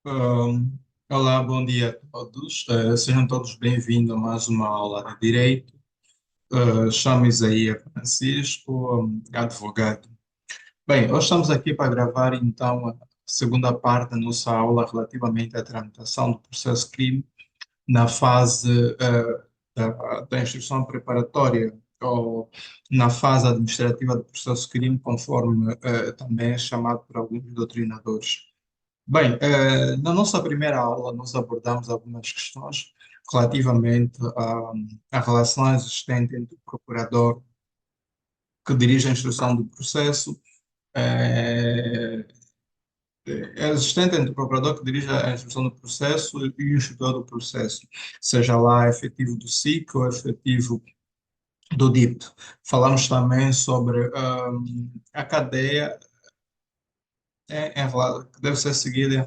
Ahm, Olá, bom dia a todos. Sejam todos bem-vindos a mais uma aula de Direito. Chamo Isaías Francisco, advogado. Bem, hoje estamos aqui para gravar então a segunda parte da nossa aula relativamente à tramitação do processo crime na fase da instrução preparatória ou na fase administrativa do processo crime, conforme também é chamado por alguns doutrinadores. Bem, na nossa primeira aula, nós abordamos algumas questões relativamente à relação existente entre o procurador que dirige a instrução do processo, eh, é existente entre o procurador que dirige a instrução do processo e o instrutor do processo, seja lá efetivo do SIC ou efetivo do DIP. Falamos também sobre a cadeia que deve ser seguida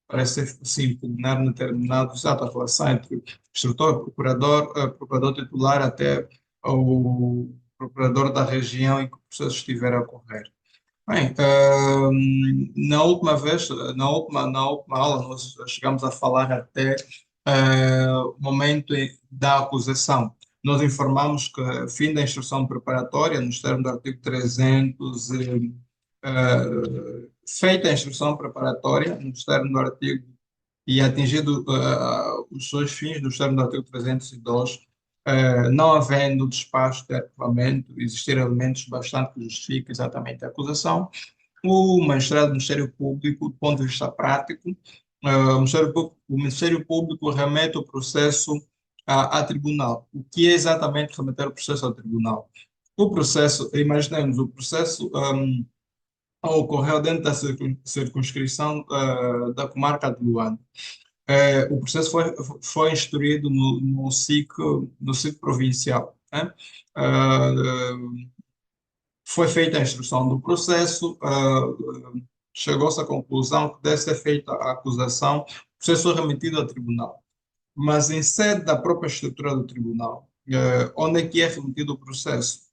para ser assim, impugnar no determinado exato a relação entre o instrutor, procurador, procurador titular até o procurador da região em que o processo estiver a ocorrer. Bem, na última vez, na última aula, nós chegamos a falar até o momento da acusação. Nós informamos que, fim da instrução preparatória, nos termos do artigo 300, feita a instrução preparatória, nos termos do artigo, e atingido os seus fins, nos termos do artigo 302, não havendo despacho de arquivamento, existir elementos bastante que justifiquem exatamente a acusação, o magistrado do Ministério Público, do ponto de vista prático, o Ministério Público remete o processo a tribunal. O que é exatamente remeter o processo ao tribunal? O processo, imaginemos, o processo ocorreu dentro da circunscrição da comarca de Luanda. O processo foi instruído no SIC provincial, né? Uh, Foi feita a instrução do processo, chegou-se à conclusão que deve ser feita a acusação, o processo foi remetido ao tribunal. Mas em sede da própria estrutura do tribunal, onde é que é remetido o processo?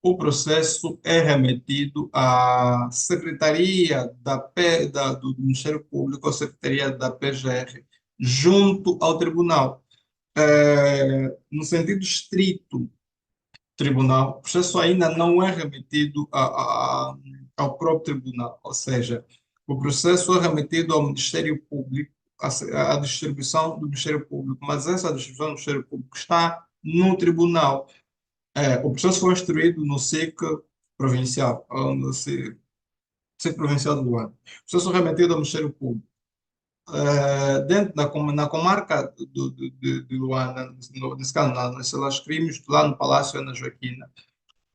O processo é remetido à Secretaria do Ministério Público, à Secretaria da PGR, junto ao tribunal. No sentido estrito, tribunal, o processo ainda não é remetido ao próprio tribunal, ou seja, o processo é remetido ao Ministério Público, à distribuição do Ministério Público, mas essa distribuição do Ministério Público está no tribunal. O processo foi instruído no SIC provincial, ou no SIC provincial do Luanda. O processo foi remetido ao Ministério Público. Dentro na comarca de Luanda, nesse caso, na Cela dos Crimes, lá no Palácio Ana Joaquina,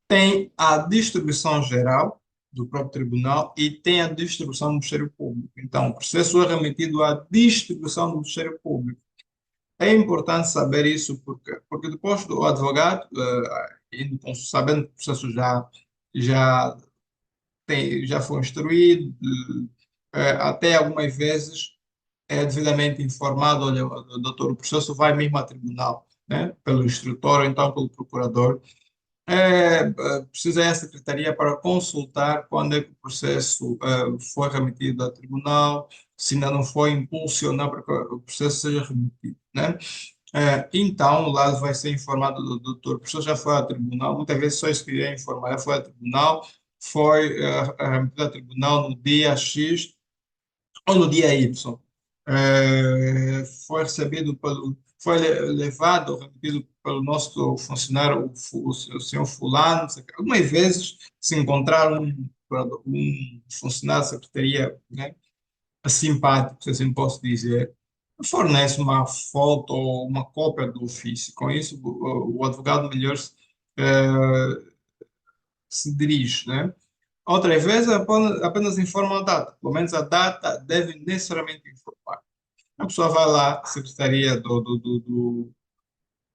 tem a distribuição geral do próprio tribunal e tem a distribuição do Ministério Público. Então, o processo é remetido à distribuição do Ministério Público. É importante saber isso porque depois do advogado, sabendo que o processo já, já foi instruído, até algumas vezes é devidamente informado, olha, doutor, o processo vai mesmo a tribunal, né, pelo instrutor ou então pelo procurador. Precisa ir à secretaria para consultar quando é que o processo foi remetido ao tribunal, se ainda não foi impulsionar para que o processo seja remetido, né? Então, lá vai ser informado do doutor, o processo já foi ao tribunal, muitas vezes só isso que é informar, já foi ao tribunal, foi remetido ao tribunal no dia X ou no dia Y. Foi levado ou remetido pelo nosso funcionário, o senhor fulano, não sei o quê. Algumas vezes se encontraram um funcionário da secretaria, né, simpático, se assim posso dizer, fornece uma foto ou uma cópia do ofício. Com isso, o advogado melhor se dirige, né? Outras vezes apenas informa a data, pelo menos a data deve necessariamente informar. A pessoa vai lá, Secretaria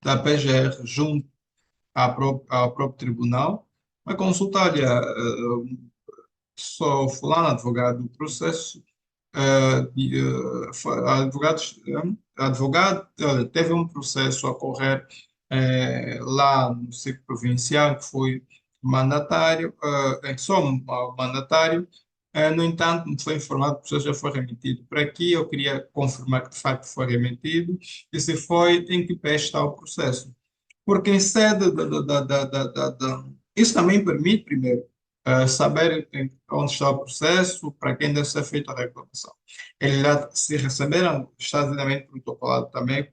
da PGR, junto ao próprio tribunal, vai consultar, olha, sou fulano, advogado do processo, advogado, olha, teve um processo a correr lá no Ciclo Provincial, que foi mandatário, sou mandatário, No entanto, me foi informado que o processo já foi remetido para aqui. Eu queria confirmar que de facto foi remetido e se foi, em que pé está o processo. Porque em sede isso também permite, primeiro, saber onde está o processo, para quem deve ser feita a reclamação. Ele já, se receberam, está devidamente protocolado também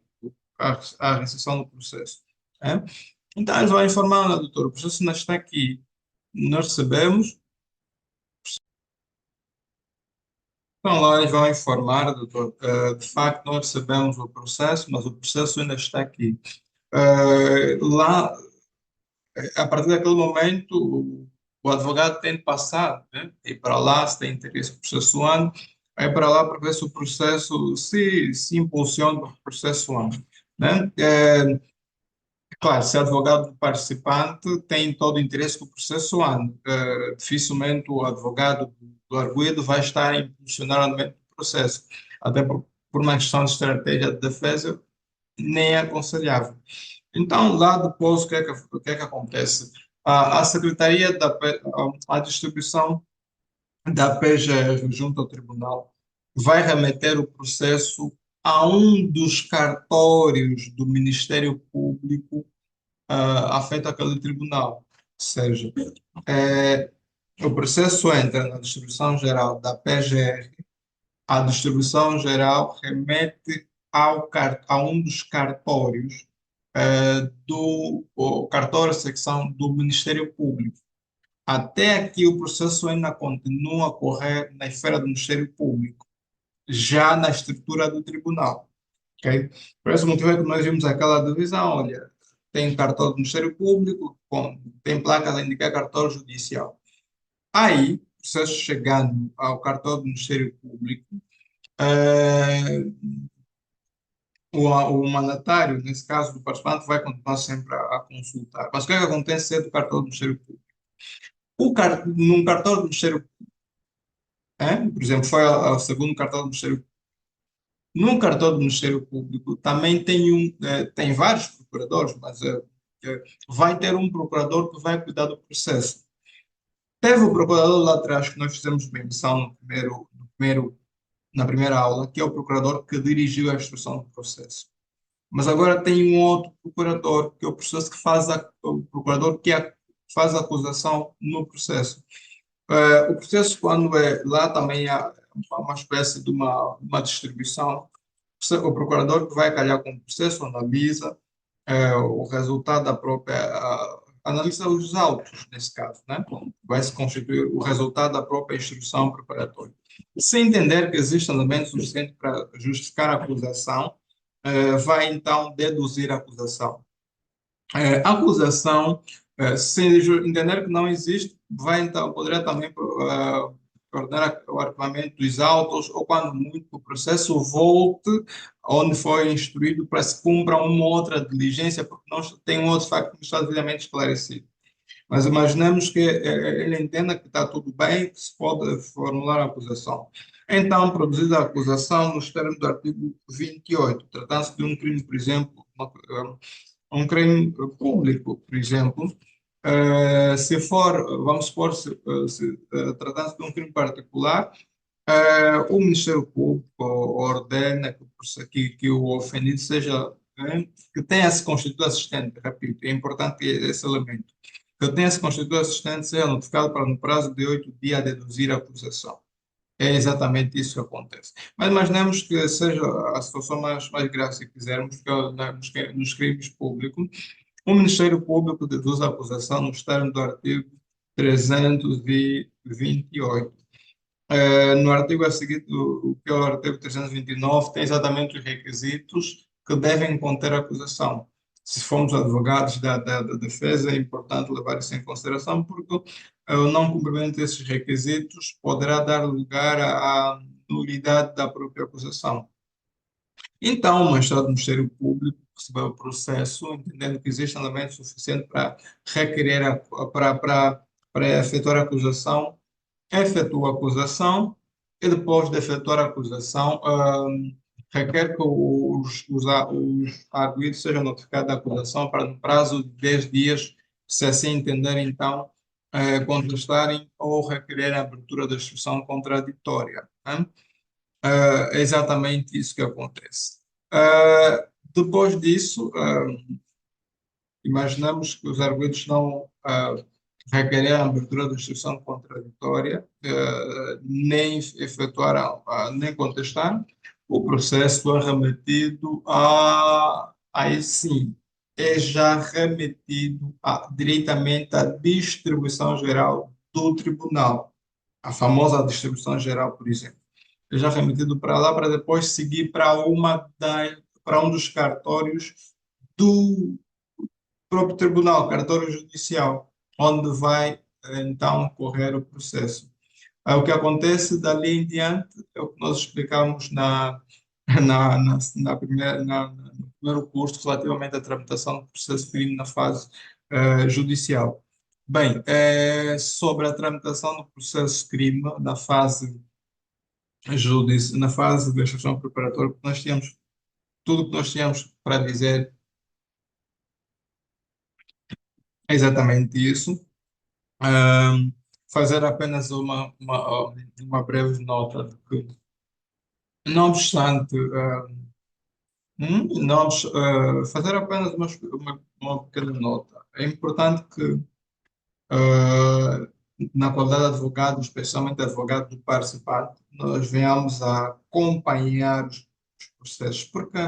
a recepção do processo. É? Então, eles vão informar, doutor, o processo não está aqui. Nós recebemos, então lá eles vão informar, doutor, de facto nós recebemos o processo, mas o processo ainda está aqui. Lá, a partir daquele momento, o advogado tem de passar, né, e para lá, se tem interesse processuando, é para lá para ver se o processo se impulsiona para o processuando. Né? Claro, se o advogado participante tem todo o interesse que o processo ande, dificilmente o advogado do arguido vai estar a impulsionar o andamento do processo, até por uma questão de estratégia de defesa, nem é aconselhável. Então, lá depois, o que é que acontece? A Secretaria a distribuição da PGR junto ao tribunal vai remeter o processo a um dos cartórios do Ministério Público afeta aquele tribunal. Ou seja, é, o processo entra na distribuição geral da PGR, a distribuição geral remete a um dos cartórios do o cartório secção do Ministério Público. Até aqui o processo ainda continua a correr na esfera do Ministério Público, já na estrutura do tribunal. Ok? Por esse motivo é que nós vimos aquela divisão, olha, tem cartório do Ministério Público, tem placas a indicar cartório judicial. Aí, o processo chegando ao cartório do Ministério Público, eh, o mandatário, nesse caso do participante, vai continuar sempre a consultar. Mas o que é que acontece é do cartório do Ministério Público? Num cartório do Ministério Público, por exemplo, foi ao segundo cartório do Ministério Público. Num cartório do Ministério Público também tem vários procuradores, mas vai ter um procurador que vai cuidar do processo. Teve o procurador lá atrás que nós fizemos menção na primeira aula, que é o procurador que dirigiu a instrução do processo. Mas agora tem um outro procurador, que é o processo que o procurador faz a acusação no processo. O processo, quando lá também há uma espécie de uma distribuição, o procurador que vai calhar com o processo analisa o resultado da própria, analisa os autos, nesse caso, né? Vai se constituir o resultado da própria instrução preparatória. Se entender que existem elementos suficientes para justificar a acusação, vai então deduzir a acusação. A acusação, se entender que não existe, vai então, poderá também ordenar o arquivamento dos autos, ou quando muito o processo volte onde foi instruído para se cumpra uma outra diligência, porque não tem um outro facto que não está devidamente esclarecido. Mas imaginemos que ele entenda que está tudo bem, que se pode formular a acusação. Então, produzida a acusação nos termos do artigo 28, tratando-se de um crime, por exemplo, um crime público, por exemplo, se for, vamos supor, tratando-se de um crime particular, o Ministério Público ordena que o ofendido seja, que tenha se constituído assistente, repito, é importante esse elemento, que tenha se constituído assistente seja notificado para, no prazo de 8 dias, deduzir a acusação. É exatamente isso que acontece. Mas imaginemos que seja a situação mais grave, se quisermos, que é nos crimes públicos, o Ministério Público deduz a acusação nos termos do artigo 328. No artigo a seguir, o que é o artigo 329, tem exatamente os requisitos que devem conter a acusação. Se formos advogados da defesa, é importante levar isso em consideração, porque o não cumprimento desses requisitos poderá dar lugar à nulidade da própria acusação. Então, o magistrado do Ministério Público recebeu o processo, entendendo que existe elemento suficiente para requerer, para efetuar a acusação, efetua a acusação e depois de efetuar a acusação, requer que os arguidos sejam notificados da acusação para no prazo de 10 dias, se assim entender, então, contestarem ou requererem a abertura da instrução contraditória, né? É exatamente isso que acontece. Depois disso, imaginamos que os arguidos não requerem a abertura da instrução contraditória, nem efetuarão, nem contestar, o processo é remetido aí sim, é já remetido diretamente à distribuição geral do tribunal, a famosa distribuição geral, por exemplo. É já remetido para lá para depois seguir para um dos cartórios do próprio tribunal, cartório judicial, onde vai então correr o processo. O que acontece dali em diante é o que nós explicamos no primeiro curso relativamente à tramitação do processo de crime na fase judicial. Bem, sobre a tramitação do processo de crime na fase da instrução preparatória, nós tínhamos tudo o que nós tínhamos para dizer é exatamente isso. Ahm, Fazer apenas uma breve nota de que, não obstante, fazer apenas uma pequena nota. É importante que, ah, na qualidade de advogado, especialmente advogado do participante, nós venhamos a acompanhar os processos, porque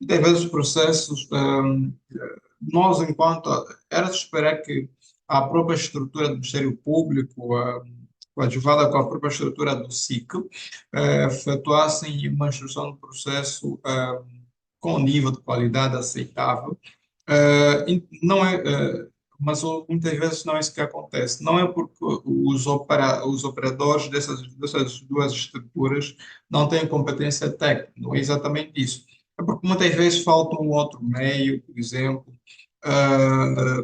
muitas vezes os processos, nós, enquanto. Era de esperar que a própria estrutura do Ministério Público, coadjuvada com a própria estrutura do SIC, efetuassem uma instrução do processo com nível de qualidade aceitável. Não é, mas muitas vezes não é isso que acontece. Não é porque os operadores dessas duas estruturas não têm competência técnica, não é exatamente isso. É porque muitas vezes falta um outro meio, por exemplo,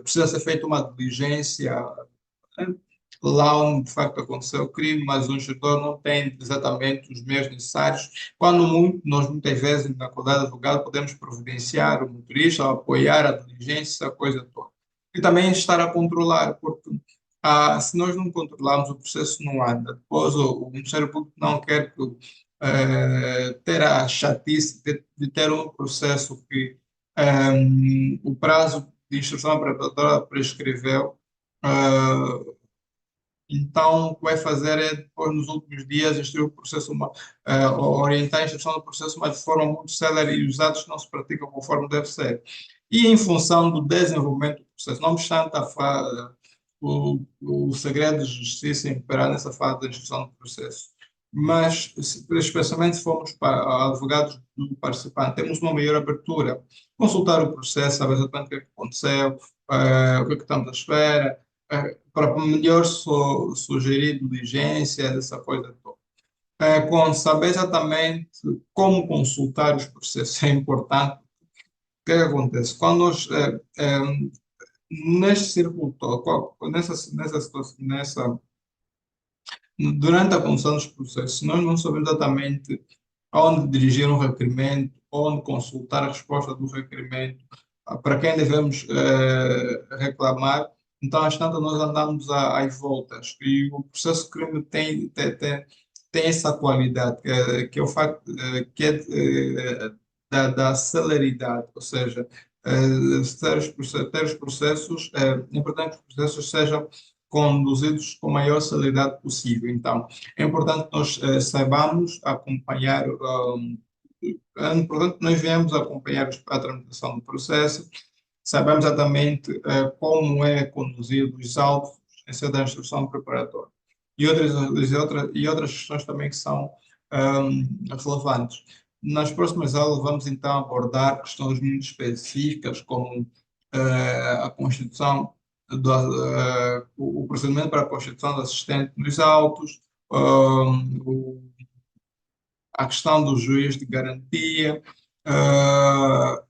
precisa ser feita uma diligência, né, lá onde de facto aconteceu o crime, mas o instrutor não tem exatamente os meios necessários. Quando muito, nós muitas vezes, na qualidade de advogado, podemos providenciar o motorista, apoiar a diligência, a coisa toda. E também estar a controlar, porque se nós não controlarmos, o processo não anda. Depois o Ministério Público não quer que, ter a chatice de ter um processo que o prazo de instrução preparatória prescreveu. eh, então, o que vai fazer é, depois, nos últimos dias, instruir o processo, orientar a instrução do processo, mas de forma muito célere e os atos não se praticam conforme deve ser. E em função do desenvolvimento do processo, não obstante o segredo de justiça imperar nessa fase da instrução do processo, mas, especialmente se formos para advogados do participante, temos uma maior abertura, consultar o processo, saber exatamente o que é que aconteceu, o que é que estamos à espera, para melhor sugerir diligência, dessa coisa toda. Com saber exatamente como consultar os processos é importante. O que é que acontece? Quando nós, neste círculo todo, durante a condução dos processos, nós não sabemos exatamente aonde dirigir um requerimento, onde consultar a resposta do requerimento, para quem devemos reclamar. Então, às tantas, nós andamos às voltas. E o processo de crime tem essa qualidade, que é o facto que é da celeridade, ou seja, ter os processos, é importante que os processos sejam conduzidos com a maior celeridade possível. Então, é importante que nós saibamos acompanhar, é importante que nós venhamos acompanhar a tramitação do processo, sabemos exatamente como é conduzido os autos em sede da instrução preparatória. E outras questões também que são relevantes. Nas próximas aulas vamos então abordar questões muito específicas, como a constituição o procedimento para a constituição do assistente nos autos, a questão do juiz de garantia,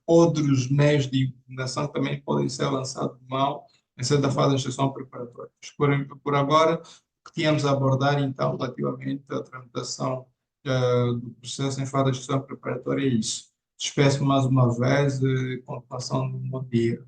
outros meios de impugnação que também podem ser lançados de mão em sede da fase de instrução preparatória. Por agora, o que tínhamos a abordar, então, relativamente à tramitação do processo em fase de instrução preparatória é isso. Despeço mais uma vez, continuação de um bom dia.